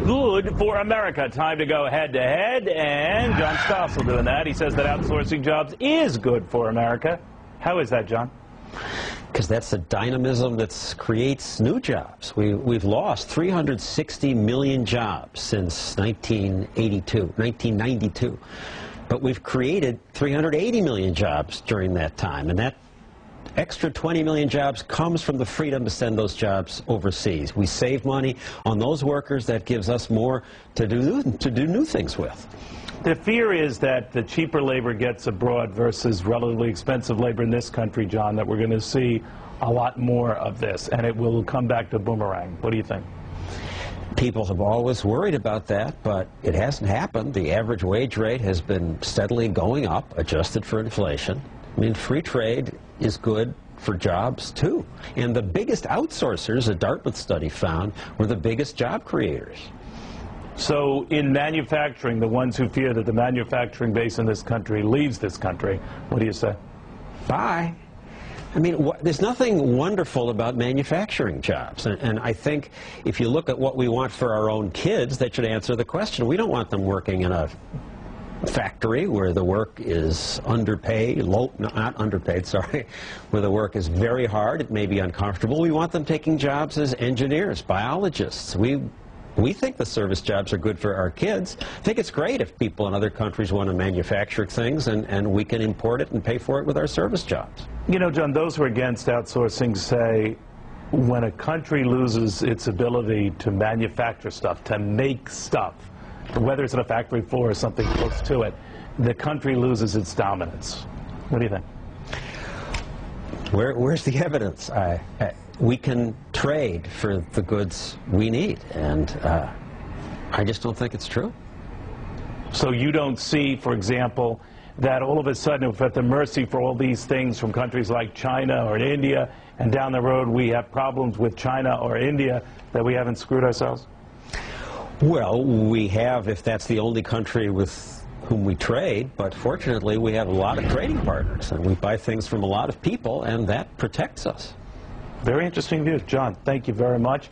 Good for America. Time to go head-to-head, and John Stossel doing that. He says that outsourcing jobs is good for America. How is that, John? Because that's the dynamism that creates new jobs. We've lost 360 million jobs since 1992. But we've created 380 million jobs during that time, and that extra 20 million jobs comes from the freedom to send those jobs overseas. We save money on those workers. That gives us more to do new things with. The fear is that the cheaper labor gets abroad versus relatively expensive labor in this country, John, that we're going to see a lot more of this, and it will come back to boomerang. What do you think? People have always worried about that, but it hasn't happened. The average wage rate has been steadily going up, adjusted for inflation. I mean, free trade is good for jobs, too. And the biggest outsourcers, a Dartmouth study found, were the biggest job creators. So in manufacturing, the ones who fear that the manufacturing base in this country leaves this country, what do you say? Bye. I mean, there's nothing wonderful about manufacturing jobs. And I think if you look at what we want for our own kids, that should answer the question. We don't want them working in a factory where the work is underpaid, not underpaid, sorry, where the work is very hard, it may be uncomfortable. We want them taking jobs as engineers, biologists. We think the service jobs are good for our kids. I think it's great if people in other countries want to manufacture things and we can import it and pay for it with our service jobs. You know, John, those who are against outsourcing say when a country loses its ability to manufacture stuff, to make stuff, whether it's on a factory floor or something close to it, the country loses its dominance. What do you think? Where's the evidence? We can trade for the goods we need, and I just don't think it's true. So you don't see, for example, that all of a sudden we're at the mercy for all these things from countries like China or India, and down the road we have problems with China or India that we haven't screwed ourselves? Well, we have, if that's the only country with whom we trade, but fortunately we have a lot of trading partners, and we buy things from a lot of people, and that protects us. Very interesting views. John, thank you very much.